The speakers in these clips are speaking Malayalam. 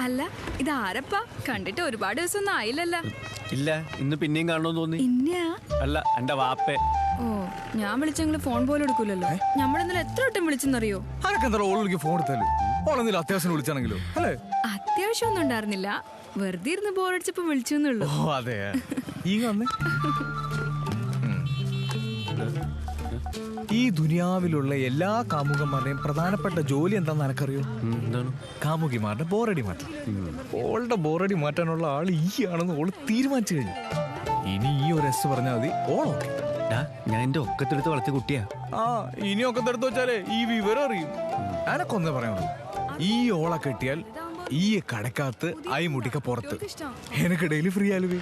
അല്ല ഇത് ആരപ്പാ? കണ്ടിട്ട് ഒരുപാട് ദിവസം ഒന്നും ആയില്ലല്ലോ. ഇല്ല, ഇന്ന് പിന്നെയും കാണണമെന്ന് തോന്നി. അല്ല, എന്റെ വാപ്പേ. ഓ, ഞാൻ വിളിച്ചെങ്കിലും ഫോൺ പോലും എടുക്കൂലല്ലോ. നമ്മളിന്നലെ എത്ര വട്ടം വിളിച്ചെന്നറിയോ? ഫോൺ എടുത്താലും അത്യാവശ്യം വിളിച്ചാണെങ്കിലോ അല്ലേ? അത്യാവശ്യം ഒന്നും ഉണ്ടായിരുന്നില്ല, വെറുതെ ഇരുന്ന് ബോറടിച്ചപ്പോ വിളിച്ചെന്നുള്ളൂ. അതെ. ഈ ദുനിയാവിലുള്ള എല്ലാ കാമുകന്മാരുടെയും പ്രധാനപ്പെട്ട ജോലി എന്താന്ന് എനക്കറിയോ? കാമുകിമാരുടെ ബോറടി മാറ്റം. ഓളുടെ ബോറടി മാറ്റാനുള്ള ആൾ ഈ ആണെന്ന് ഓള് തീരുമാനിച്ചു കഴിഞ്ഞു. ഇനി ഈ ഒരു എസ് പറഞ്ഞാൽ മതി, ഓളോക്കെ. ഞാൻ എന്റെ ഒക്കത്തെടുത്ത് വളർത്തിയ കുട്ടിയാ. ഇനി ഒക്കത്തെടുത്ത് വെച്ചാലേ ഈ വിവരം അറിയും. എനക്കൊന്നേ പറയാനുള്ളൂ, ഈ ഓളെ കെട്ടിയാൽ ഈ കടക്കകത്ത് മുട്ടിക്ക പുറത്ത്. എനിക്ക് ഡെയിലി ഫ്രീ ആലുവേ.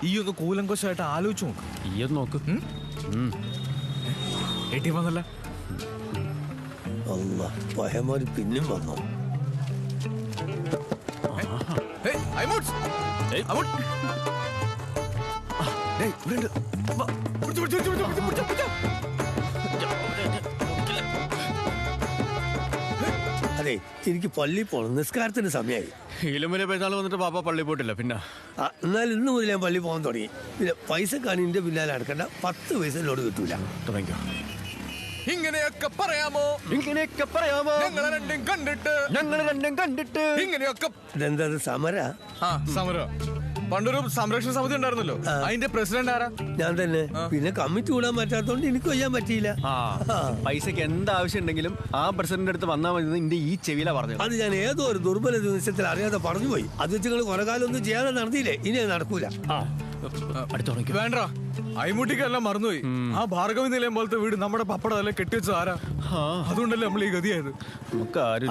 ഈ ഒന്ന് കൂലങ്കോശമായിട്ട് ആലോചിച്ചു നോക്ക്. ഈ ഒന്ന് നോക്ക്. വന്നല്ല പഹമാര് പിന്നും വന്നു. അതെ, എനിക്ക് പള്ളി പോണം, നിസ്കാരത്തിന് സമയമായി. ഇലുമലെ പെരുന്നാൾ വന്നിട്ട് പാപ്പ പള്ളി പോയിട്ടില്ല. പിന്നെ എന്നാൽ ഇന്ന് മുതൽ ഞാൻ പള്ളി പോകാൻ തുടങ്ങി. പിന്നെ പൈസ കാണിന്റെ പിന്നാലെ അടക്കണ്ട, 10 പൈസ ലോഡ് കിട്ടൂല. തുടങ്ങിയോ? ഇങ്ങനെയൊക്കെ പറയാമോ? ഞങ്ങളെ രണ്ടും കണ്ടിട്ട് ഇങ്ങനെയൊക്കെ. ഇതെന്താ സമര? സമരം. പണ്ടൊരു സംരക്ഷണ സമിതി ഉണ്ടായിരുന്നല്ലോ, അതിന്റെ പ്രസിഡന്റ് ആരാ? ഞാൻ തന്നെ. പിന്നെ കമ്മിറ്റി കൂടാൻ പറ്റാത്തോണ്ട് എനിക്ക് കൊയ്യാൻ പറ്റിയില്ല. പൈസക്ക് എന്താവശ്യം ഉണ്ടെങ്കിലും ആ പ്രസിഡന്റ് അടുത്ത് വന്നാൽ മതി. ഇന്റെ ഈ ചെവിയില പറഞ്ഞു. അത് ഞാൻ ഏതോ ഒരു ദുർബല നിമിഷത്തിൽ അറിയാതെ പറഞ്ഞു പോയി. അത് വെച്ച് നിങ്ങൾ കുറെ കാലം ഒന്നും ചെയ്യാതെ നടത്തിയില്ലേ, ഇനി അത് നടക്കൂല. വേണ്ട, അയ്മുട്ടിക്കെല്ലാം മറന്നുപോയി. ആ ഭാർഗവി നിലയം പോലത്തെ വീട് നമ്മുടെ പപ്പടം അല്ലെ കെട്ടിവെച്ചത് ആരാ? അതുകൊണ്ടല്ലേ നമ്മൾ ഈ ഗതിയായത്. നമുക്ക് ആരും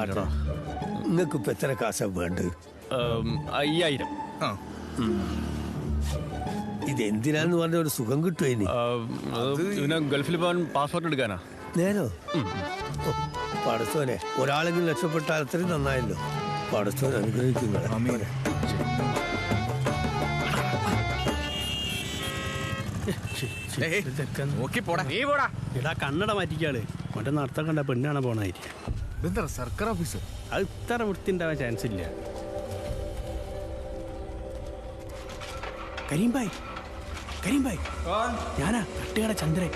നിങ്ങൾക്ക് ഇപ്പൊ എത്ര കാശാ വേണ്ടത്? 5000. ഇതെന്തിനാന്ന് പറഞ്ഞ ഒരു സുഖം കിട്ടുമോ? ഇനി ഗൾഫിൽ പോകാൻ പാസ്പോർട്ട് എടുക്കാനാ. നേരോ? പടച്ചോനെ, ഒരാളെങ്കിലും രക്ഷപ്പെട്ടാൽ അത്രയും നന്നായല്ലോ. പടച്ചോൻ അനുഗ്രഹിക്കുന്നത്. കണ്ണട മാറ്റിക്കാള് മറ്റേ നടത്തം കണ്ട പെണ്ണാണ് പോണായിരിക്കും. സർക്കാർ ഓഫീസർ അത് ഇത്ര വൃത്തി ഉണ്ടാവാൻ ചാൻസ് ഇല്ല. കരീംഭായ്, ഞാനാ തട്ടുകട ചന്ദ്രൻ.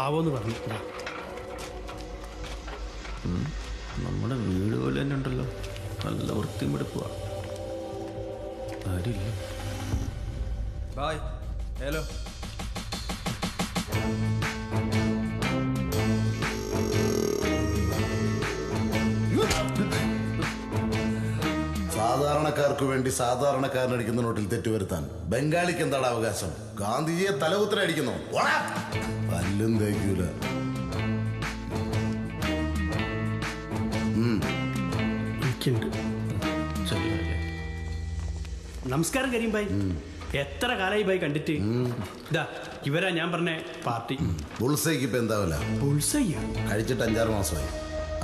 ആവോന്ന് പറഞ്ഞു. നമ്മുടെ വീട് പോലെ തന്നെ ഉണ്ടല്ലോ, നല്ല വൃത്തിയും എടുക്കുക. ആരില്ല. ഹലോ. സാധാരണക്കാർക്ക് വേണ്ടി സാധാരണക്കാരനടിക്കുന്ന നോട്ടിൽ തെറ്റുവരുത്താൻ ബംഗാളിക്ക് എന്താണ് അവകാശം? ഗാന്ധിജിയെ തലകുത്തര അടിക്കുന്നു. പല്ലും തേക്കൂല. നമസ്കാരം കരീംഭായ്, എത്ര കാലായി ഭായി കണ്ടിട്ട്. ഇതാ ഇവരാ ഞാൻ പറഞ്ഞ പാർട്ടി. ബുൾസൈക്ക് ഇപ്പൊ എന്താവില്ല? കഴിച്ചിട്ട് 5-6 മാസമായി.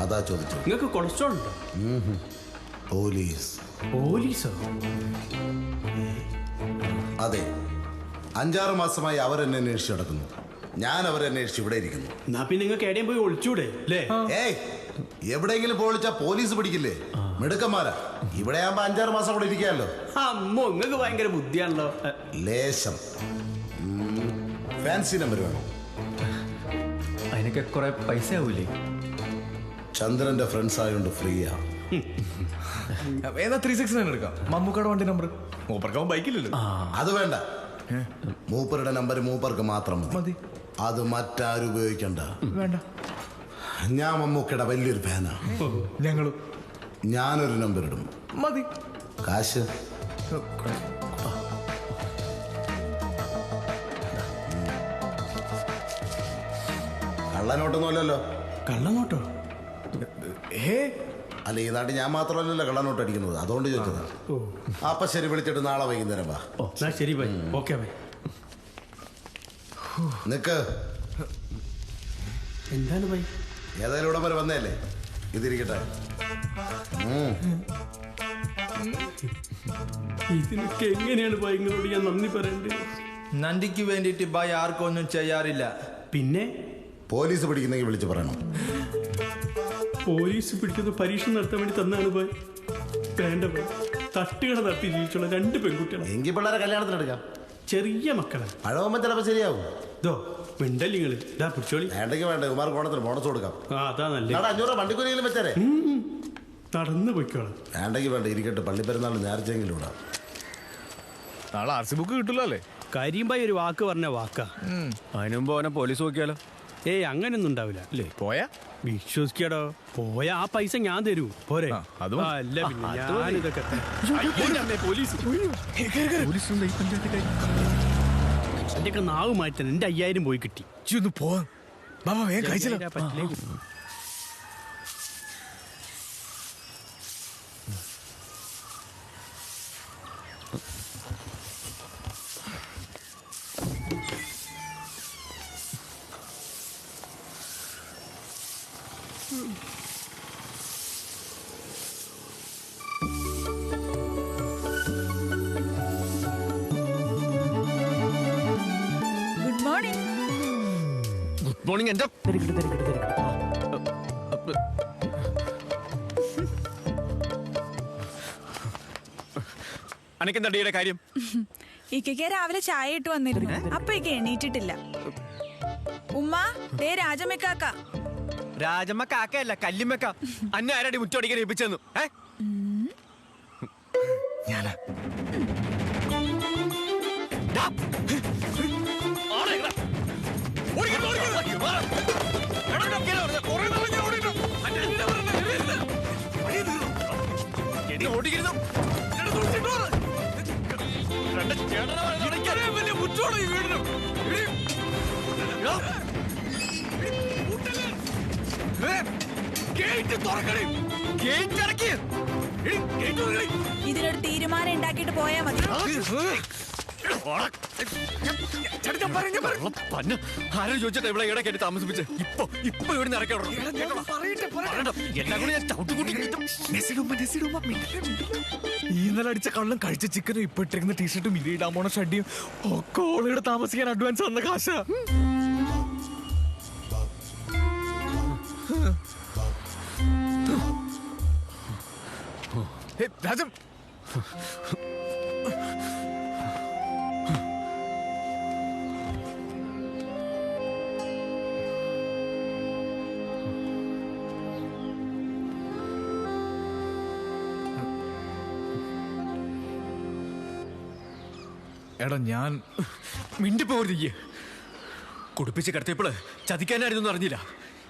അതാ ചോദിച്ചു. നിങ്ങൾക്ക് കൊളസ്ട്രോൾ ഉണ്ടോ? പോലീസോ? അതെ, 5-6 മാസമായി അവരെന്നെ അന്വേഷിച്ച് നടക്കുന്നു. ഞാൻ അവരെ അന്വേഷിച്ച് ഇവിടെ ഇരിക്കുന്നു. എന്നാ പിന്നെ നിങ്ങൾക്ക് എവിടെയും പോയി ഒളിച്ചൂടെ? എവിടെയെങ്കിലും പോളിച്ചാ പോലീസ് പിടിക്കില്ലേ? മിടുക്കന്മാരാ. ഇവിടെ ആകുമ്പോ 5-6 മാസം കൂടെ ഇരിക്കാമല്ലോ. അമ്മോ, നിങ്ങൾക്ക് ഭയങ്കര ബുദ്ധിയാണല്ലോ. ലേശം. ഫാൻസി നമ്പർ വേണം. അതിനൊക്കെ കുറെ പൈസ ആവൂലേ? ചന്ദ്രന്റെ ഫ്രണ്ട്സ് ആയതുകൊണ്ട് ഫ്രീയാ. ഏതാ 369 എടുക്കാം. മമ്മൂക്കയുടെ വണ്ടി നമ്പർ. മൂപ്പർക്കാവും ബൈക്കില്ലല്ലോ. അത് വേണ്ട. മൂപ്പരുടെ നമ്പർ മൂപ്പർക്ക് മാത്രം മതി. അത് മറ്റാരും ഉപയോഗിക്കണ്ട. വേണ്ട. ഞാൻ മമ്മൂക്കയുടെ വലിയൊരു ഫാനാ. ഞങ്ങളും. ഞാനൊരു നമ്പർ ഇടും. മതി. കാശ് കള്ളനോട്ടൊന്നും അല്ലല്ലോ. കള്ളനോട്ടോ? അല്ല, ഈ നാട്ടിൽ ഞാൻ മാത്രമല്ലല്ലോ കള്ളനോട്ട് അടിക്കുന്നത്. അതുകൊണ്ട് ചോദിച്ചതാ. അപ്പൊ ശരി, വിളിച്ചിട്ട് നാളെ വൈകുന്നേരം വാ. ശരി ബൈ. Okay bye. നിക്ക്. എന്താണ് ബൈ? ഏതായാലും ഇവിടം വരെ വന്നേല്ലേ, ഇതിരിക്കട്ടെ. ഇതിനൊക്കെ എങ്ങനെയാണ് ബൈ നിങ്ങളോട് ഞാൻ നന്ദി പറയണ്ടേ? നന്ദിക്ക് വേണ്ടിയിട്ട് ബൈ ആർക്കൊന്നും ചെയ്യാറില്ല. പിന്നെ പോലീസ് പിടിക്കുന്നെങ്കിൽ വിളിച്ച് പറയണം. പോലീസ് പിടിക്കുന്ന പരീക്ഷ നടത്താൻ വേണ്ടി തന്നാണ് പോയി. വേണ്ട പോയി, തട്ടുകട നടത്തി ജീവിച്ചുള്ള 2 പെൺകുട്ടികളാണ്. എങ്കിൽ പിള്ളേരെ കല്യാണത്തിനെടുക്കാം. ചെറിയ മക്കളാണ്. പഴവുമ്പോൾ ചിലപ്പോൾ ശരിയാവും. ഇതോ മിണ്ടല്ലിങ്ങള് ഇതാ പിടിച്ചോളി. വേണ്ടെങ്കിൽ വേണ്ട, കുമാർ കോണത്തിന് ബോണസ് കൊടുക്കാം. അതാ നല്ല 500 വണ്ടിക്കൂലിയിലും വെച്ചേരെ. നടന്നു പോയിക്കോളാം. വേണ്ടെങ്കിൽ വേണ്ട, ഇരിക്കട്ടെ. പള്ളിപ്പെരുന്നാൾ ഞായറാഴ്ചയെങ്കിലും ഇടാം. നാളെ RC ബുക്ക് കിട്ടില്ല അല്ലേ? കരീംബായി ഒരു വാക്ക് പറഞ്ഞ വാക്കാ. അതിനു മുമ്പ് അവനെ പോലീസ് നോക്കിയാലോ? ഏയ് അങ്ങനെയൊന്നും ഉണ്ടാവില്ല അല്ലേ? പോയാ വിശ്വസിക്കടോ, പോയ ആ പൈസ ഞാൻ തരൂ പോരെ? അത് മതി. അല്ല പിന്നെ ഞാനിതൊക്കെ എന്റെയൊക്കെ നാവ് മാറ്റാൻ എന്റെ 5000 പോയി കിട്ടി. ഒന്ന് പോവാ ബാബാ, വേഗം കഴിച്ചല്ലോ. Good morning. Good morning. എന്റെ അനക്കെന്തടിയുടെ കാര്യം? ഇക്കയ്ക്ക് രാവിലെ ചായ ഇട്ട് വന്നിരുന്നു. അപ്പൊ ഇക്ക എണീറ്റിട്ടില്ല. ഉമ്മ ദേ രാജമ്മക്കാക്ക. രാജമ്മ കാക്കയല്ല, കല്ലിമ്മക്ക. അന്നെ ആരടി മുറ്റോടിക്കാൻ ഏൽപ്പിച്ചെന്നു? ഞാനാ ഇതിനൊരു തീരുമാനം ഉണ്ടാക്കിയിട്ട് പോയാ മതി. ആരും ചോദിച്ചിട്ട് ഇവിടെ ഇവിടെ കേട്ട് താമസിപ്പിച്ച് ഇപ്പൊ ഇവിടെ നിറക്കണം. ഇന്നലെ അടിച്ച കള്ളും കഴിച്ച ചിക്കനും ഇപ്പൊ ഇട്ടിരിക്കുന്ന ടീഷർട്ടും ഇത് ഇടാൻ പോണ ഷഡിയും ഒക്കെ ഓളിവിടെ താമസിക്കാൻ അഡ്വാൻസ് വന്ന കാശാ. രാജം എടാ ഞാൻ മിണ്ടിപ്പോരുത്. കുടിപ്പിച്ച് കിടത്തിയപ്പോള് ചതിക്കാനായിരുന്നു അറിഞ്ഞില്ല.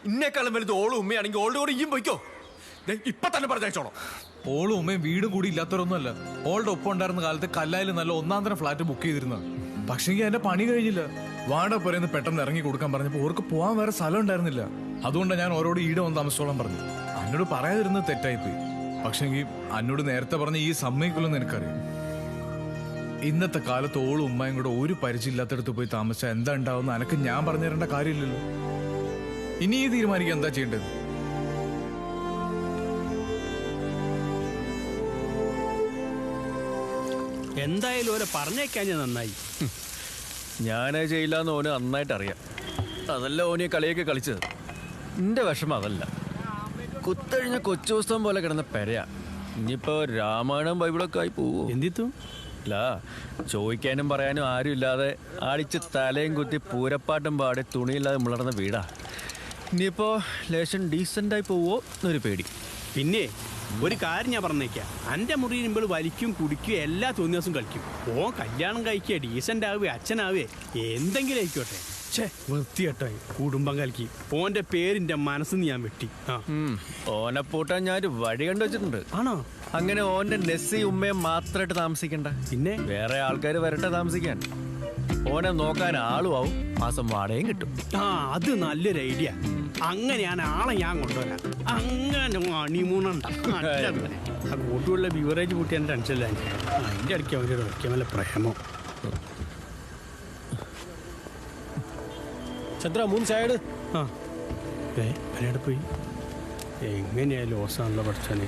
ഇന്നേക്കാളും വലുത് ഓളും ഉമ്മയാണെങ്കിൽ ഓളുടെ കൂടെ ഇയും പോയിക്കോ. ഇപ്പൊ തന്നെ പറഞ്ഞോളോ. ഓളും ഉമ്മയും വീടും കൂടി ഇല്ലാത്തവരൊന്നുമല്ല. ഓളുടെ ഒപ്പം ഉണ്ടായിരുന്ന കാലത്ത് കല്ലായിൽ നല്ല 1-ാം ഫ്ലാറ്റ് ബുക്ക് ചെയ്തിരുന്ന. പക്ഷെങ്കിൽ എന്റെ പണി കഴിഞ്ഞില്ല. വാടക പറയുന്നത് പെട്ടെന്ന് ഇറങ്ങി കൊടുക്കാൻ പറഞ്ഞപ്പോ ഓർക്ക് പോകാൻ വേറെ സ്ഥലം ഉണ്ടായിരുന്നില്ല. അതുകൊണ്ടാണ് ഞാൻ ഓരോട് ഈടെ വന്ന് താമസിച്ചോളാൻ പറഞ്ഞു. എന്നോട് പറയാതിരുന്നത് തെറ്റായിപ്പോയി. പക്ഷെങ്കിൽ എന്നോട് നേരത്തെ പറഞ്ഞ ഈ സമ്മതിക്കില്ലെന്ന് എനിക്കറിയാം. ഇന്നത്തെ കാലത്ത് ഓളും ഉമ്മയും കൂടെ ഒരു പരിചയമില്ലാത്തടത്ത് പോയി താമസിച്ചാൽ എന്താ ഉണ്ടാവുന്ന അനക്ക് ഞാൻ പറഞ്ഞു തരേണ്ട കാര്യമില്ലല്ലോ. ഇനി ഈ തീരുമാനിക്കാൻ എന്താ ചെയ്യേണ്ടത്? എന്തായാലും ഓരെ പറഞ്ഞേക്കാൻ നന്നായി. ഞാനത് ചെയ്യില്ലാന്ന് ഓന് നന്നായിട്ട് അറിയാം. അതല്ല ഓന് കളിയൊക്കെ കളിച്ചത്. എന്റെ വിഷമം അതല്ല. കുത്തഴിഞ്ഞ കൊച്ചു പുസ്തകം പോലെ കിടന്ന പെരയാ. ഇനിയിപ്പോ രാമായണം ബൈബിളൊക്കെ ആയി പോവോ? എന്തിത്തു അല്ല, ചോദിക്കാനും പറയാനും ആരും ഇല്ലാതെ അടിച്ച് തലയും കുത്തി പൂരപ്പാട്ടും പാടി തുണിയില്ലാതെ മുളർന്ന വീടാ. ഇനിയിപ്പോ ലേശം ഡീസൻ്റായി പോവോ എന്നൊരു പേടി. പിന്നെ ഒരു കാര്യം ഞാൻ പറഞ്ഞേക്കാം, എൻ്റെ മുറിയിൽ ഇമ്പോൾ വലിക്കും കുടിക്കും എല്ലാ തോന്നിയാസം കളിക്കും. ഓ കല്യാണം കഴിക്കുക, ഡീസൻ്റ് ആവുക, അച്ഛനാവുക, എന്തെങ്കിലും ആയിക്കോട്ടെ. ഛേ വൃത്തികെട്ടായി കുടുംബം കലക്കി. ഓൻ്റെ പേരിൻ്റെ മനസ്സിന്ന് ഞാൻ വെട്ടി. ഓനെ പൂട്ടാൻ ഞാനൊരു വഴി കണ്ടു വെച്ചിട്ടുണ്ട്. ആണോ? അങ്ങനെ ഓന്റെ നെസ്സി ഉമ്മയും മാത്രമായിട്ട് താമസിക്കണ്ട. പിന്നെ വേറെ ആൾക്കാർ വരട്ടെ താമസിക്കാൻ. ഓനെ നോക്കാൻ ആളും ആവും, മാസം വാടകയും കിട്ടും. അത് നല്ലൊരു ഐഡിയ. അങ്ങനെയാണ് ആളെ ഞാൻ കൊണ്ടുവരാം. അങ്ങനെ അണിമൂണുണ്ട കൂട്ടുള്ള ബിവറേജ് കൂട്ടി എൻ്റെ ടെൻഷനില്ല. അതിൻ്റെ ഇടയ്ക്ക് അവരോട് വയ്ക്കാൻ വല്ല പ്രേമോ. ചന്ദ്ര 3 സൈഡ്. അവരവിടെ പോയി എങ്ങനെയാ ലോസാണല്ലോ പഠിച്ചാല്.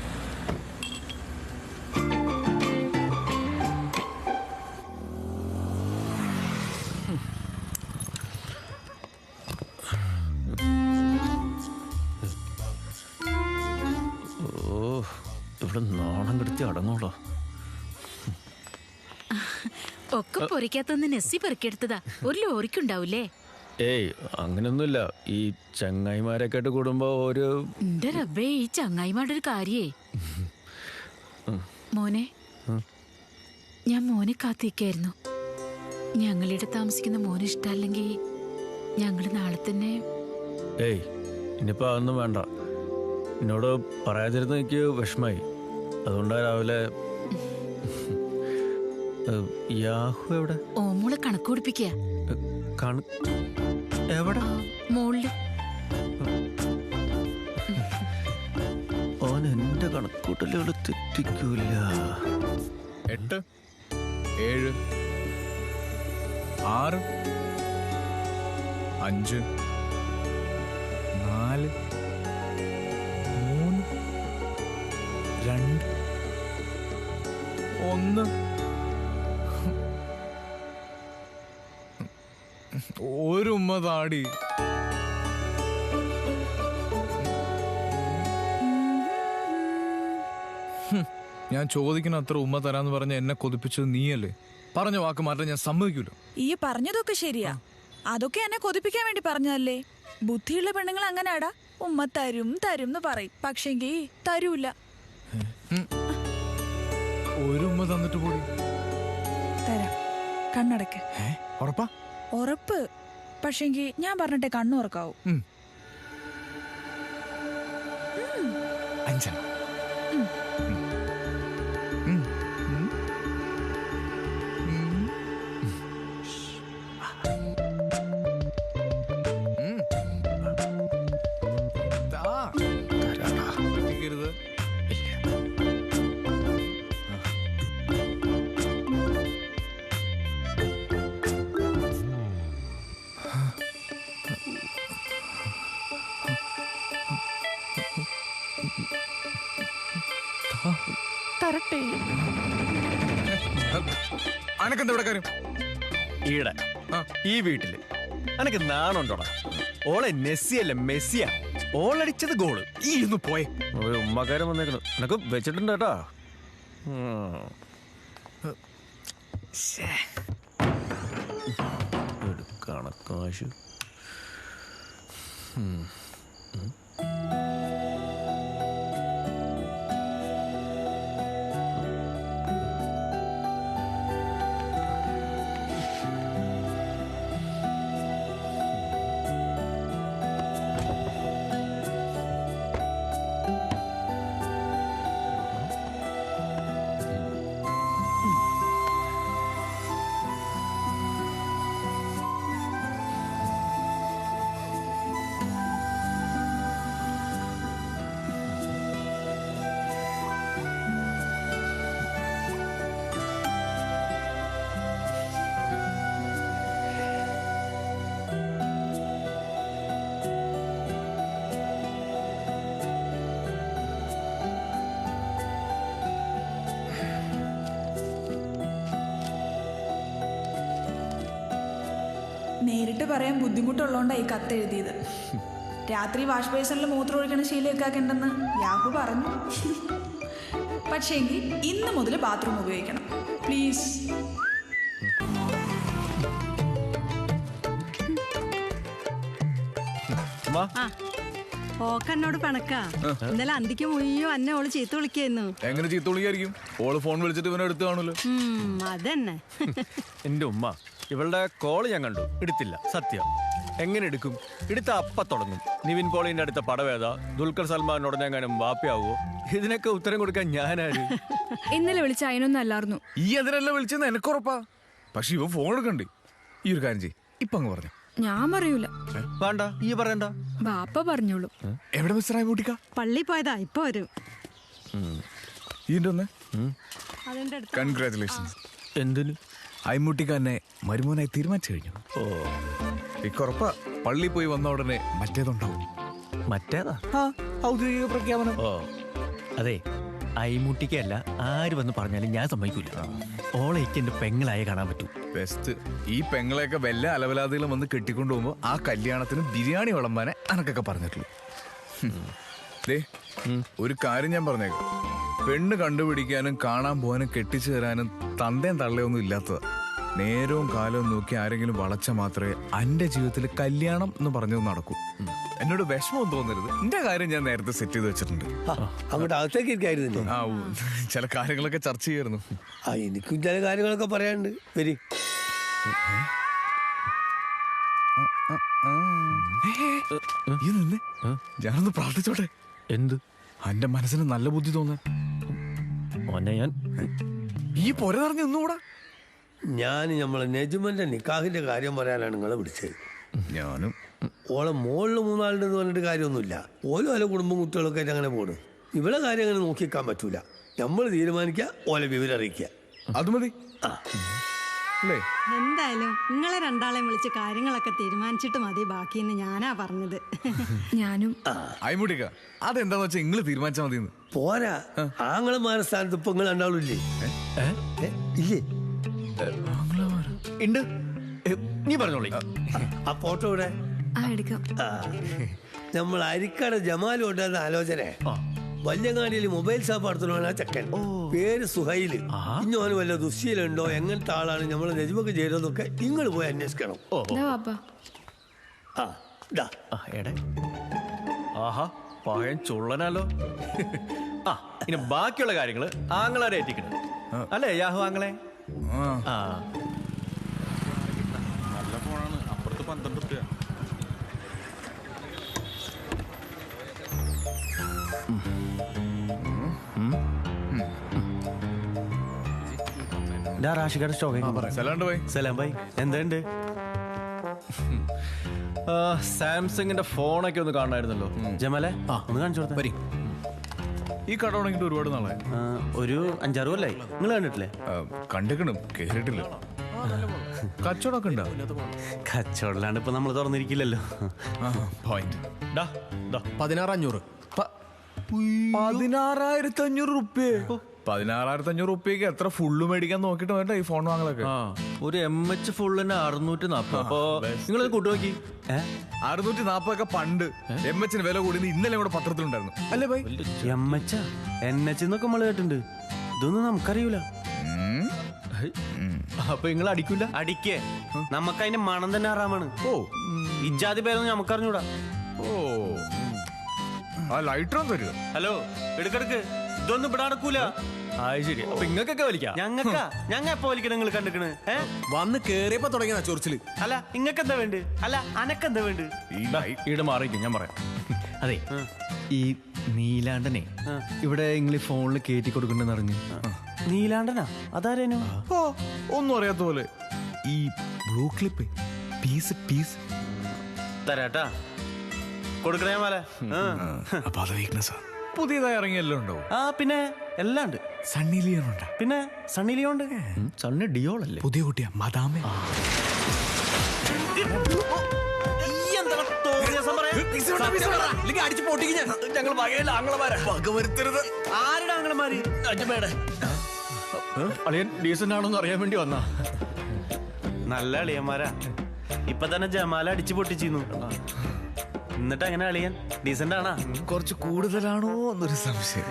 ഇവിടെ നാണം കെടുത്തി അടങ്ങോളോ. ഒക്കെ പൊറിക്കാത്തൊന്ന് നെസ്സി പെറുക്കിയെടുത്തതാ. ഒരു ലോറിക്കുണ്ടാവൂലേ? ഏയ് അങ്ങനൊന്നുമില്ല. ഈ ചങ്ങായിമാരൊക്കെ ആയിട്ട് കൂടുമ്പോ ഒരു എന്റെ റബ്ബേ, ഈ ചങ്ങായിമാരുടെ ഒരു കാര്യേ. മോനെ, ഞാൻ മോനെ കാത്തിരിക്കായിരുന്നു. ഞങ്ങളിവിടെ താമസിക്കുന്ന മോന് ഇഷ്ടമല്ലെങ്കിൽ ഞങ്ങള് നാളെ തന്നെ. ഏയ് ഇനിയിപ്പോ അതൊന്നും വേണ്ട. എന്നോട് പറയാതിരുന്ന എനിക്ക് വിഷമായി. അതുകൊണ്ടാ രാവിലെ. യാഹു എവിടെ? ഓമോളെ കണക്ക് കൊടുപ്പിക്കുക. എവിടെ? മോളില്. ഓൻ എന്റെ കണക്കൂട്ടലുകൾ തെറ്റിക്കൂല. 8 7 6 5 4 3 2 1. ഒരു ഉമ്മ താടി. ഞാൻ ചോദിക്കുന്ന അത്ര ഉമ്മ തരാന്ന് പറഞ്ഞ എന്നെ കൊതിപ്പിച്ചത് നീയല്ലേ? പറഞ്ഞ വാക്ക് മാറ്റാൻ ഞാൻ സമ്മതിക്കൂല. ഈ പറഞ്ഞതൊക്കെ ശരിയാ. അതൊക്കെ എന്നെ കൊതിപ്പിക്കാൻ വേണ്ടി പറഞ്ഞതല്ലേ. ബുദ്ധിയുള്ള പെണ്ണുങ്ങൾ അങ്ങനാടാ. ഉമ്മ തരും തരും എന്ന് പറയും, പക്ഷെങ്കി തരൂല. ഒരു ഉമ്മ തന്നിട്ട് കൂടി തരാം, കണ്ണടക്ക്. ഉറപ്പാ? ഉറപ്പ്. പക്ഷെങ്കി ഞാൻ പറഞ്ഞിട്ടേ കണ്ണു ഉറക്കാവൂ. 5. തരട്ടെ. അനക്കെന്താ ഇവിടെ കാര്യം? ഈടെ ഈ വീട്ടില് അനക്ക് നാണുണ്ടോടാ? ഓളെ നെസ്സിയല്ല മെസ്സിയാ. ഓളടിച്ചത് ഗോള്. ഈ ഒന്ന് പോയെ. ഒരു ഉമ്മക്കാരൻ വന്നേക്കണു. എനക്ക് വെച്ചിട്ടുണ്ട് കേട്ടാ. കണക്കാശു. നേരിട്ട് പറയാൻ ബുദ്ധിമുട്ടുള്ളതുകൊണ്ടാണ് ഈ കത്ത് എഴുതിയത്. രാത്രി വാഷ് ബേസിനിൽ മൂത്രം ഒഴിക്കണ ശീലമൊക്കെ ഉണ്ടെന്ന് യാഹു പറഞ്ഞു. പക്ഷേങ്കിൽ ഇന്ന് മുതൽ ബാത്റൂം ഉപയോഗിക്കണം പ്ലീസ്. ഓക്കന്നോട് പണക്കാ. ഇന്നലെ അന്തിക്ക് മുയ്യോ അന്നെ ഓള് ചീത്ത വിളിക്കായിരുന്നു. എങ്ങനെ ചീത്ത വിളിക്കായിരിക്കും? ഓള് ഫോൺ വിളിച്ചിട്ട് ഇവനെ എടുത്ത് കാണൂല്ലോ. അതന്നെ. എന്റെ ഉമ്മ ഇവളുടെ കോള് ഞാൻ കണ്ടു, എടുത്തില്ല. സത്യം. എങ്ങനെ എടുക്കും? എടുത്ത അപ്പ തുടങ്ങും. നിവിൻ പോളിന്റെ അടുത്ത പടവേദ, ദുൽഖർ സൽമാനോട് എങ്ങാനും വാപ്പിയാവോ? ഇതിനൊക്കെ ഉത്തരം കൊടുക്കാൻ ഞാനാര്? ഇന്നലെ വിളിച്ച അതിനൊന്നും അല്ലായിരുന്നു. ഈ അതിനല്ല വിളിച്ചെന്ന് എനക്കുറപ്പാ. പക്ഷെ ഇവ ഫോൺ എടുക്കണ്ടേ? ഈ ഒരു കാര്യം ചെയ്യ്, ഇപ്പൊ അങ്ങ് പറഞ്ഞു. ഞാൻ പറയൂല. വേണ്ട, ഈ പറയണ്ട. ബാപ്പ പറഞ്ഞോളൂ. എവിടെ മിസ്റ്റർ ആയിമൂട്ടിക്ക? പള്ളി പോയതാ, ഇപ്പൊ വരും. ഇതിന്റെ ഒന്ന് അതിന്റെ അടുത്ത്. കൺഗ്രാറ്റുലേഷൻസ്. എന്തിന്? അയിമൂട്ടിക്ക എന്നെ മരുമോനായി തീരുമാനിച്ചു കഴിഞ്ഞു. ഓ, ഇക്കുറപ്പാ. പള്ളി പോയി വന്ന ഉടനെ മറ്റേതുണ്ടാവും. മറ്റേതാ? ഔദ്യോഗിക പ്രഖ്യാപനം. ഓ അതെ, അയിമുട്ടിക്കല്ല ആര് വന്ന് പറഞ്ഞാലും ഞാൻ സമ്മതിക്കൂല. ഓളേക്ക് എന്റെ പെങ്ങളായ കാണാൻ പറ്റൂ. ബെസ്റ്റ്. ഈ പെങ്ങളെയൊക്കെ വല്ല അലവലാദികളും വന്ന് കെട്ടിക്കൊണ്ടു പോകുമ്പോ ആ കല്യാണത്തിന് ബിരിയാണി വിളമ്പാനെ അനക്കൊക്കെ പറഞ്ഞിട്ടുള്ളൂ. ദേ ഒരു കാര്യം ഞാൻ പറഞ്ഞേക്കാം. പെണ്ണ് കണ്ടുപിടിക്കാനും കാണാൻ പോകാനും കെട്ടിച്ചു തരാനും തന്തയും തള്ളയൊന്നും ഇല്ലാത്തതാ. നേരവും കാലവും നോക്കി ആരെങ്കിലും വളച്ച മാത്രമേ എന്റെ ജീവിതത്തിൽ കല്യാണം എന്ന് പറഞ്ഞത് നടക്കൂ. എന്നോട് വിഷമം തോന്നരുത്, എന്റെ കാര്യം ഞാൻ നേരത്തെ സെറ്റ് ചെയ്ത് വെച്ചിട്ടുണ്ട്. അങ്ങോട്ട് അകത്തേക്ക് ഇരിക്കായിരുന്നു. ആ ചില കാര്യങ്ങളൊക്കെ ചർച്ച ചെയ്യായിരുന്നു. എനിക്കും ചില കാര്യങ്ങളൊക്കെ പറയാനുണ്ട്. വരി. ഞാനൊന്ന് പ്രാർത്ഥിച്ചോട്ടെ. എന്ത്? എന്റെ മനസ്സിന് നല്ല ബുദ്ധി തോന്നാൻ. ഞാൻ ഈ പൊര നിറഞ്ഞ ഒന്നുകൂടാ. ഞാൻ നമ്മളെ നെജുമന്റെ നിക്കാഹിന്റെ കാര്യം പറയാനാണ് നിങ്ങളെ വിളിച്ചത്. ഞാനും ഓളെ മോളിൽ 3 ആളുണ്ടെന്ന് പറഞ്ഞിട്ട് കാര്യമൊന്നുമില്ല. ഓരോ ഓരോ കുടുംബം കുട്ടികളൊക്കെ ആയിട്ട് അങ്ങനെ പോണ്. ഇവിടെ കാര്യം അങ്ങനെ നോക്കിക്കാൻ പറ്റൂല. നമ്മൾ തീരുമാനിക്കുക, ഓലെ വിവരം അറിയിക്കുക. അത് മതി. എന്തായാലും നിങ്ങളെ രണ്ടാളെയും വിളിച്ച് കാര്യങ്ങളൊക്കെ തീരുമാനിച്ചിട്ട് മതി ബാക്കിന്ന് ഞാനാ പറഞ്ഞത്. ഞാനും അയ്മുടിക്ക അതെന്താന്ന് വെച്ചാൽ നിങ്ങൾ തീരുമാനിച്ചാൽ മതി. പോരാ, ആങ്ങളമാരുടെ സ്ഥാനത്ത് ഇപ്പൊ നിങ്ങൾ രണ്ടാളും ഇല്ലേ? ഇല്ലേ? ഉണ്ട്. നീ പറഞ്ഞോളി. ആ ഫോട്ടോ ഇവിടെ എടുക്കാം. നമ്മൾ അരിക്കട ജമാലും ഉണ്ടായിരുന്ന ആലോചന. വല്യങ്ങാടിയിൽ മൊബൈൽ ഷോപ്പ് നടത്തുന്ന ചെക്കൻ, പേര് സുഹൈല്. ഇഞ്ഞോന് വല്ല ദുശ്ശീലുണ്ടോ, എങ്ങനത്തെ ആളാണ് നമ്മളെ നെജുമൊക്കെ ചെയ്തതൊക്കെ നിങ്ങൾ പോയി അന്വേഷിക്കണം. ആഹാ, പഴയൻ ചുള്ളനാലോ. ആ ഇനി ബാക്കിയുള്ള കാര്യങ്ങള് ആങ്ങളാരെ ഏറ്റിക്കണം അല്ലേ യാഹു ആങ്ങളെ? നല്ല ഫോണാണ്. അപ്പുറത്ത് 12 രൂപ. എന്തുണ്ട്? സാംസങ്ങിന്റെ ഫോണൊക്കെ ഒന്ന് കാണായിരുന്നല്ലോ. ജമലെ ഒന്ന് കാണിച്ചു കൊടുത്ത. ഈ കട തുടങ്ങിയിട്ട് ഒരുപാട് നാളായി. ഒരു 5-6 കൊല്ലായി. നിങ്ങൾ കണ്ടിട്ടില്ലേ? കണ്ടിക്കണം, കേട്ടിട്ടില്ല. കച്ചവടമൊക്കെ ഉണ്ടാവും. കച്ചവടമാണ് ഇപ്പൊ നമ്മൾ തുറന്നിരിക്കില്ലല്ലോ. 16,500. 16,500 റുപ്യ. 16,500 റുപ്യക്ക് എത്ര ഫുള്ള് മേടിക്കാൻ നോക്കിട്ട് വേണ്ട ഈ ഫോൺ വാങ്ങലൊക്കെ. ഒരു MH ഫുള്ളിന് 640. അപ്പൊ നിങ്ങളത് കൂട്ടുനോക്കി. 640 ഒക്കെ പണ്ട്. MH വില കൂടി ഇന്നലെ ഇവിടെ പത്രത്തിലുണ്ടായിരുന്നു അല്ലേ ബൈ? MH NH എന്നൊക്കെ നമ്മൾ കേട്ടിട്ടുണ്ട്. ഇതൊന്നും നമുക്കറിയൂല. അപ്പൊ നിങ്ങൾ അടിക്കൂല? അടിക്കേ, നമുക്ക് അതിന്റെ മണം തന്നെ ആറാമാണ്. ഓ, ഇജാതി പേരൊന്നും നമുക്കറിഞ്ഞൂടാ. ഓ, ആ ലൈറ്റർ ഒന്ന് തരുക. ഹലോ, എടുക്കെടുക്ക്. ഇതൊന്നും ഇവിടെ നടക്കൂല. ശരി, അപ്പൊ ഇങ്ങക്കൊക്കെ വലിക്കാം. ഞങ്ങ എപ്പോ വലിക്കണം? നിങ്ങൾ കണ്ടിക്കണ് വന്ന് കേറിയപ്പോ തുടങ്ങിയ ചൊറിച്ചില്. അല്ല ഇങ്ങക്ക് എന്താ വേണ്ട? അല്ല അനക്കെന്താ വേണ്ട? ഈടെ മാറിക്കും, ഞാൻ പറയാം. അതെ, ഈ നീലാണ്ടനെ ഇവിടെ നിങ്ങൾ ഫോണിൽ കയറ്റി കൊടുക്കണ്ടെന്ന് അറിഞ്ഞു. നീലാണ്ടനാ? അതാരേനു? ഓ, ഒന്നും അറിയാത്ത പോലെ. ഈ ബ്ലൂ ക്ലിപ്പ് പീസ് തരാട്ടാ, കൊടുക്കണേ മാല. അപ്പൊ അത് വീക്ക്നെസ്സാ. പുതിയതായി ഇറങ്ങിയല്ലോ ഉണ്ടോ? ആ പിന്നെ എല്ലാം ഉണ്ട്. സണ്ണി ലിയോൺ ഉണ്ട്. പിന്നെ സണ്ണി ലിയോൺ ഉണ്ട്. സണ്ണി ഡിയോൾ അല്ലേ? പുതിയ കുട്ടിയാ മദാമേ. അളിയൻ ഡീസന്റ് ആണോന്ന് അറിയാൻ വേണ്ടി വന്നാ. നല്ല അളിയന്മാരാ. ഇപ്പൊ തന്നെ ജമാല അടിച്ചു പൊട്ടിച്ചിരുന്നു. എന്നിട്ട് അങ്ങനെ അളിയൻ ഡീസന്റ് ആണാ? കുറച്ച് കൂടുതലാണോ എന്നൊരു സംശയം.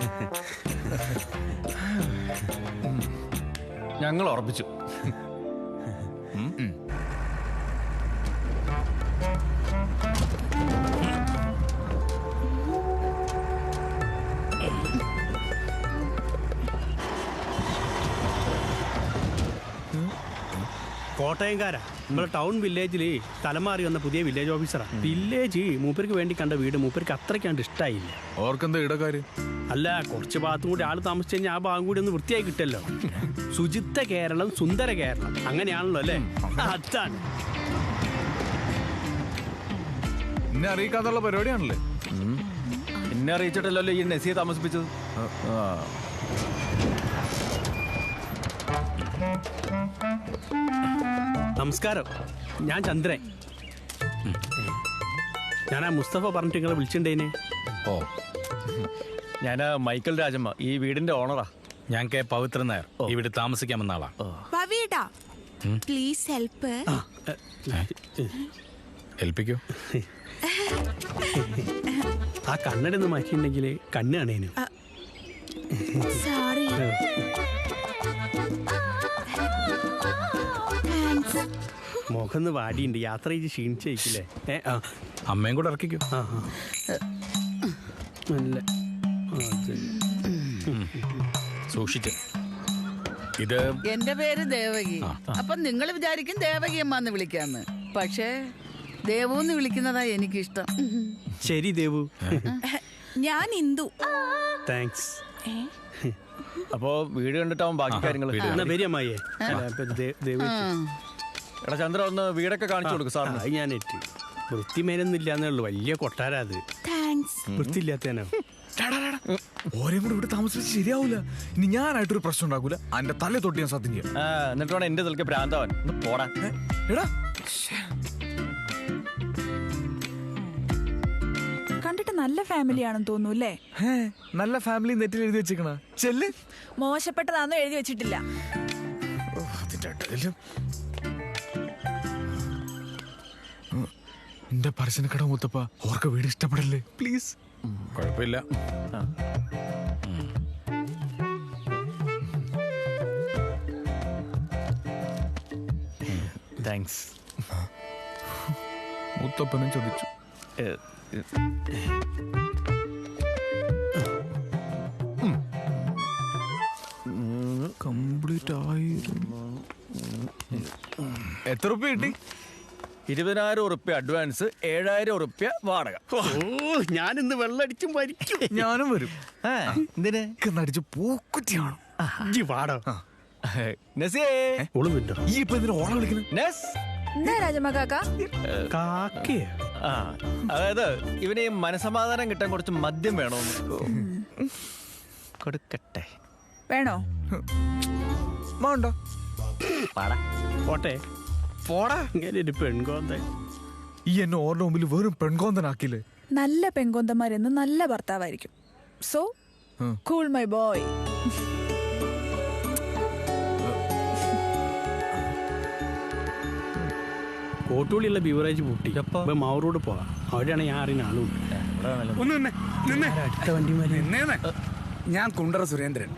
ഞങ്ങൾ ഉറപ്പിച്ചു. കോട്ടയംകാരാ. നമ്മുടെ ടൗൺ വില്ലേജില് തലമാറി വന്ന പുതിയ വില്ലേജ് ഓഫീസറാ. വില്ലേജ് മൂപ്പർക്ക് വേണ്ടി കണ്ട വീട് മൂപ്പർക്ക് അത്രയ്ക്കാണ്ട് ഇഷ്ടായില്ല. ഓർക്കെന്താ ഇടക്കാര്യം? അല്ല, കുറച്ച് ഭാഗത്തും കൂടി ആള് താമസിച്ചു കഴിഞ്ഞാൽ ആ ഭാഗം കൂടി ഒന്ന് വൃത്തിയായി കിട്ടല്ലോ. ശുചിത്വ കേരളം, സുന്ദര കേരളം, അങ്ങനെയാണല്ലോ അല്ലേ? അതാണ്. എന്നെ അറിയിക്കാത്തുള്ള പരിപാടിയാണല്ലേ? എന്നെ അറിയിച്ചിട്ടല്ലോ ഈ നസിയെ താമസിപ്പിച്ചത്. നമസ്കാരം, ഞാൻ ചന്ദ്രൻ. ഞാനാ മുസ്തഫ പറഞ്ഞിട്ട് നിങ്ങളെ വിളിച്ചിട്ടുണ്ടേനെ. ഓ, ഞാൻ മൈക്കൽ രാജമ്മ, ഈ വീടിന്റെ ഓണറാ. ഞാൻ കെ പവിത്രൻ നായർ, ഇവിടെ താമസിക്കാമെന്ന ആളാ. Please help. ഹെൽപ്പിക്കോ? ആ കണ്ണടന്ന് മാറ്റിയിട്ടുണ്ടെങ്കിൽ കണ്ണ് കാണേനു. സോറി. മുഖം വാടിയുണ്ട്, യാത്ര ചെയ്ത് ക്ഷീണിച്ചേക്കില്ലേ? അമ്മയും കൂടെ ഇറക്കിക്കോ. നല്ല സൂക്ഷിച്ച്. ഇത് എന്റെ പേര് ദേവകി. അപ്പൊ നിങ്ങൾ വിചാരിക്കും ദേവകി അമ്മന്ന് വിളിക്കാന്ന്. പക്ഷേ ദേവൂന്ന് വിളിക്കുന്നതാ എനിക്കിഷ്ടം. ശരി ദേവു. ഞാൻ ഇന്ദു. താങ്ക്സ്. അപ്പോ വീട് കണ്ടിട്ടാവും ബാക്കി കാര്യങ്ങൾ. എടാ ചന്ദ്ര, ഒന്ന് വീടൊക്കെ കാണിച്ചു കൊടുക്കും സാറിന്. ഞാൻ എത്തി. വൃത്തിമേനൊന്നും ഇല്ലാന്നേ ഉള്ളു. വലിയ കൊട്ടാരാ അത്. വൃത്തിയില്ലാത്തനോ? ഓരോ കൂടെ ഇവിടെ താമസിച്ച് ശരിയാവൂല. ഇനി ഞാനായിട്ടൊരു പ്രശ്നം ഉണ്ടാക്കൂല. അന്റെ തല തൊട്ട് ഞാൻ സത്യം ചെയ്യാം. എന്നിട്ട് വേണം എന്റെ തലക്ക് ഭ്രാന്തവൻ പോടാ. എടാ കണ്ടിട്ട് നല്ല ഫാമിലി ആണെന്ന് തോന്നുന്നു അല്ലേ? നല്ല ഫാമിലി നെറ്റിൽ എഴുതി വെച്ചേക്കണ. ചെല്ല്. മോശപ്പെട്ടതാണെന്ന് എഴുതി വെച്ചിട്ടില്ല. എന്റെ പരസ്യക്കട മുത്തപ്പ, ഓർക്ക് വീട് ഇഷ്ടപ്പെടല്ലേ പ്ലീസ്. കുഴപ്പമില്ല. താങ്ക്സ്. മുത്തപ്പനും ചോദിച്ചു. കംപ്ലീറ്റ് ആയിരുന്നു. എത്ര റുപ്യ കിട്ടി? 20,000 ഉറുപ്പ്യ അഡ്വാൻസ്, 7,000 ഉറുപ്പ്യ വാടക. ഞാനിന്ന് വെള്ളടിച്ചും വരിക്കും. ഞാനും വരും. എന്തിന്? അടിച്ച് പൂക്കുറ്റിയാണോ? ഈ ഇപ്പൊ എന്തിനാ ഓണം വിളിക്കുന്നത്? അതായത് ഇവന് മനസമാധാനം കിട്ടാൻ കുറച്ച് മദ്യം വേണോന്ന്. കൊടുക്കട്ടെ. വേണോ? വേണ്ടോ? പോട്ടെ പോടാ. ഇങ്ങനെ ഒരു പെൺകോന്ത. ഈ എന്നെ ഓരുടെ മുമ്പിൽ വെറും പെൺകോന്തനാക്കില്ലേ? നല്ല പെൺകോന്തന്മാരെന്ന് നല്ല ഭർത്താവായിരിക്കും. So cool my boy. കോട്ടൂളിയുള്ള ബീവറേജ് പൂട്ടി. മാവൂരോട് പോവാം. അവിടെയാണ് ഞാൻ അറിയുന്ന ആളും. അടുത്ത വണ്ടി. ഞാൻ കുണ്ടറ സുരേന്ദ്രൻ,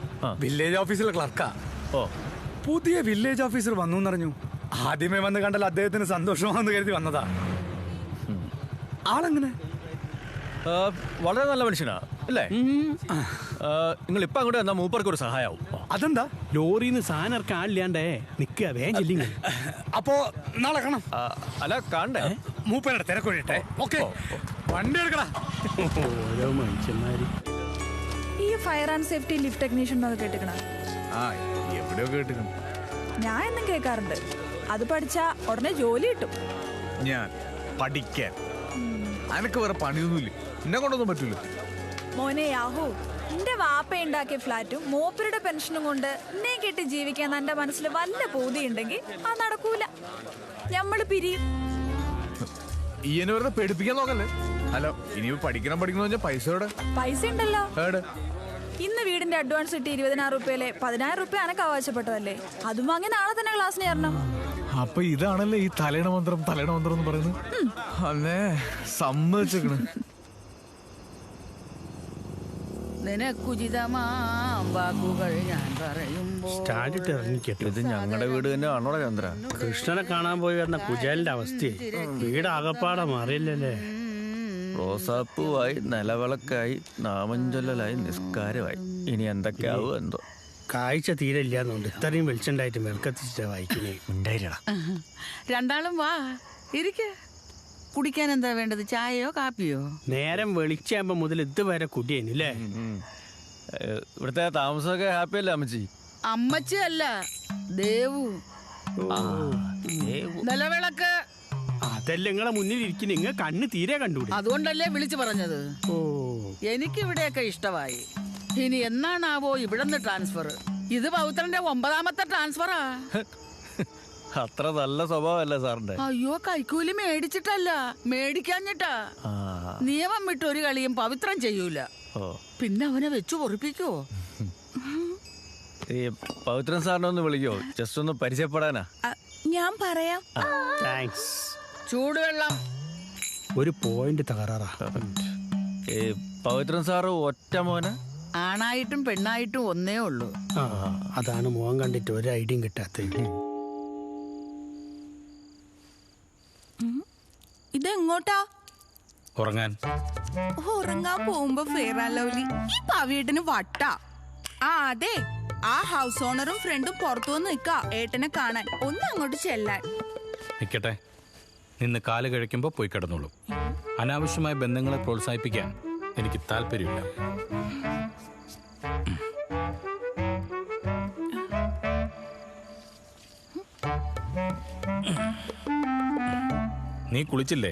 വില്ലേജ് ഓഫീസിലെ ക്ലർക്കാ. പുതിയ വില്ലേജ് ഓഫീസർ വന്നു എന്നറിഞ്ഞു. ആദ്യമേ വന്ന് കണ്ടാൽ അദ്ദേഹത്തിന് സന്തോഷമാണെന്ന് കരുതി വന്നതാ. ആളെങ്ങനെ? വളരെ നല്ല മനുഷ്യനാ അല്ലേ? നിങ്ങൾ ഇപ്പൊ അങ്ങോട്ട് എന്നാ മൂപ്പർക്ക് ഒരു സഹായാവും. അതെന്താ? ലോറിന്ന് സാധനം ഇറക്കാൻ ആളില്ലാണ്ടേ നിക്കുക. വേഗം ചെല്ലിങ്ങ. അപ്പോ നാളെ കാണാം. അല്ല കാണണ്ടേ? മൂപ്പരുടെ തിരക്കൊഴിയട്ടെ. ഓക്കെ, വണ്ടി എടുക്കടാ. ഓരോ മനുഷ്യന്മാര്. ഈ fire and safety lift technician കേട്ടിക്കണ? എവിടെയോ കേട്ടിക്കണം. ഞാൻ എന്നും കേൾക്കാറുണ്ട്. അത് പഠിച്ചാ ഉടനെ ജോലി കിട്ടും. ഞാൻ പഠിക്കാൻ അനക്ക് വേറെ പണിയൊന്നുമില്ല. എന്നെ കൊണ്ടൊന്നും പറ്റൂല. മോനെ യാഹു, എന്റെ വാപ്പ ഉണ്ടാക്കിയ ഫ്ലാറ്റും മൂപ്പരുടെ പെൻഷനും കൊണ്ട് എന്നെ കെട്ടി ജീവിക്കാൻ എന്റെ മനസ്സിൽ വല്ല പൂതി ഉണ്ടെങ്കിൽ അത് നടക്കൂല. ഞമ്മള് പിരിയും. ഈ എന്നെ വെറുതെ പേടിപ്പിക്കാൻ നോക്കല്ലേ? ഹലോ, ഇനി പഠിക്കണം പറഞ്ഞാൽ പൈസ ഉണ്ടല്ലോ. ഇന്ന് വീടിന്റെ അഡ്വാൻസ് കിട്ടി 20,000 രൂപയിലെ 10,000 രൂപ അനക്ക് അവകാശപ്പെട്ടതല്ലേ? അതും വാങ്ങി നാളെ തന്നെ ക്ലാസ്സിന് ചേരണം. അപ്പൊ ഇതാണല്ലേ ഈ തലേണ മന്ത്രം എന്ന് പറയുന്നത്? അല്ലേ, സമ്മതിച്ചേക്കണ്. വാക്കുകൾ ഞാൻ പറയുമ്പോ ഇത് ഞങ്ങളുടെ വീട് തന്നെ ആണോടാ ചന്ദ്ര? കൃഷ്ണനെ കാണാൻ പോയി വന്ന കുചേലിന്റെ അവസ്ഥയെ വീട് ആകപ്പാടെ മാറിയില്ലല്ലേ? റോസാപ്പൂവായി, നിലവിളക്കായി, നാമഞ്ചൊല്ലലായി, നിസ്കാരമായി. ഇനി എന്തൊക്കെയാവും എന്തോ. കാഴ്ച തീരെ ഇല്ലാന്നുണ്ട് ഇത്രയും വെളിച്ചുണ്ടായിട്ട് മെൽക്കത്തിച്ചിട്ടാ വായിക്കുന്നേ. ഉണ്ടായില്ലടാ. രണ്ടാളും വാ, ഇരിക്ക. കുടിക്കാൻ എന്താ വേണ്ടത്? ചായയോ കാപ്പിയോ? നേരം വെളിച്ചാകുമ്പോ മുതൽ ഇതുവരെ കുടിയേനില്ലേ? ഇവിടുത്തെ താമസമൊക്കെ ഹാപ്പി അല്ലേ അമ്മച്ചി? അമ്മച്ചി അല്ല, ദേവു. നിലവിളക്ക് അതല്ല നിങ്ങളെ മുന്നിൽ ഇരിക്കുന്ന. നിങ്ങൾ കണ്ണ് തീരെ കണ്ടുകൂടി. അതുകൊണ്ടല്ലേ വിളിച്ചു പറഞ്ഞത്. എനിക്ക് ഇവിടെയൊക്കെ ഇഷ്ടമായി. ഇനി എന്നാണാവോ ഇവിടുന്ന് ട്രാൻസ്ഫർ? ഇത് പൗത്രന്റെ 9ാമത്തെ ട്രാൻസ്ഫറാ. അത്ര നല്ല സ്വഭാവമല്ലേ സാറിന്റെ? അയ്യോ, കൈക്കൂലി മേടിച്ചിട്ടല്ല, മേടിക്കാഞ്ഞിട്ടാ. നിയമം വിട്ടൊരു കളിയും പവിത്രം ചെയ്യൂല. പിന്നെ അവനെ വെച്ചു പൊറിപ്പിക്കോ? ഈ പവിത്രൻ സാറിനെ ഒന്ന് വിളിക്കോ? ജസ്റ്റ് ഒന്ന് പരിചയപ്പെടാനാ. ഞാൻ പറയാം. താങ്ക്സ്. ചൂടുവെള്ളം. ഒരു പോയിന്റ് തകരാറാ. ഈ പവിത്രൻ സാറ് ഒറ്റ മോന? ആണായിട്ടും പെണ്ണായിട്ടും ഒന്നേ ഉള്ളൂ. അതാണ് മോൻ കണ്ടിട്ട് ഒരു ഐഡിയയും കിട്ടാത്തത്. ഇതെങ്ങോട്ടാ? ഉറങ്ങാൻ. ഉറങ്ങാൻ പോകുമ്പോ ഫെയർ ആൻഡ് ലവ്ലി ഈ പവിയേട്ടന് വട്ടാ. അതെ, ആ ഹൗസ് ഓണറും ഫ്രണ്ടും പുറത്തു വന്ന് നിൽക്കാ ഏട്ടനെ കാണാൻ. ഒന്ന് അങ്ങോട്ട് ചെല്ലാൻ. നിൽക്കട്ടെ, നിന്ന് കാല് കഴിക്കുമ്പോൾ പോയി കിടന്നോളൂ. അനാവശ്യമായ ബന്ധങ്ങളെ പ്രോത്സാഹിപ്പിക്കാൻ എനിക്ക് താല്പര്യമില്ല. നീ കുളിച്ചില്ലേ?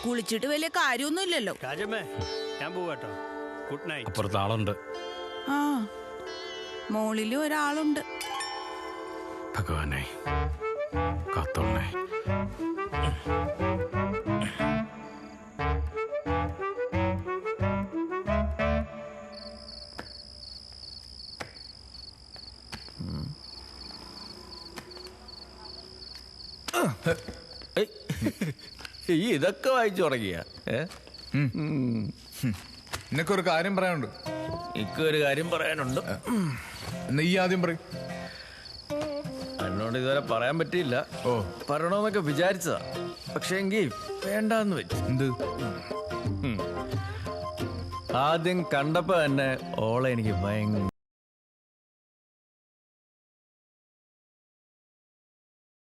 കുളിച്ചിട്ട് വലിയ കാര്യമൊന്നുമില്ലല്ലോ. രാജമ്മേ, ഞാൻ പോവാട്ടോ. Good night. അപ്പുറത്ത് ആളുണ്ട്. ആ, മോളിലും ഒരാളുണ്ട്. ഭഗവാനെ കാത്തോളണേ. ഈ ഇതൊക്കെ വായിച്ചു തുടങ്ങിയ നിനക്കൊരു കാര്യം പറയാനുണ്ട്. എനിക്കൊരു കാര്യം പറയാനുണ്ട്. നീ ആദ്യം പറയും. എന്നോട് ഇതുവരെ പറയാൻ പറ്റിയില്ല. പറയണമെന്നൊക്കെ വിചാരിച്ചതാ, പക്ഷെ എങ്കിൽ വേണ്ടാന്ന് വെച്ചു. എന്ത്? ആദ്യം കണ്ടപ്പോ തന്നെ ഓളെ എനിക്ക് ഭയങ്കര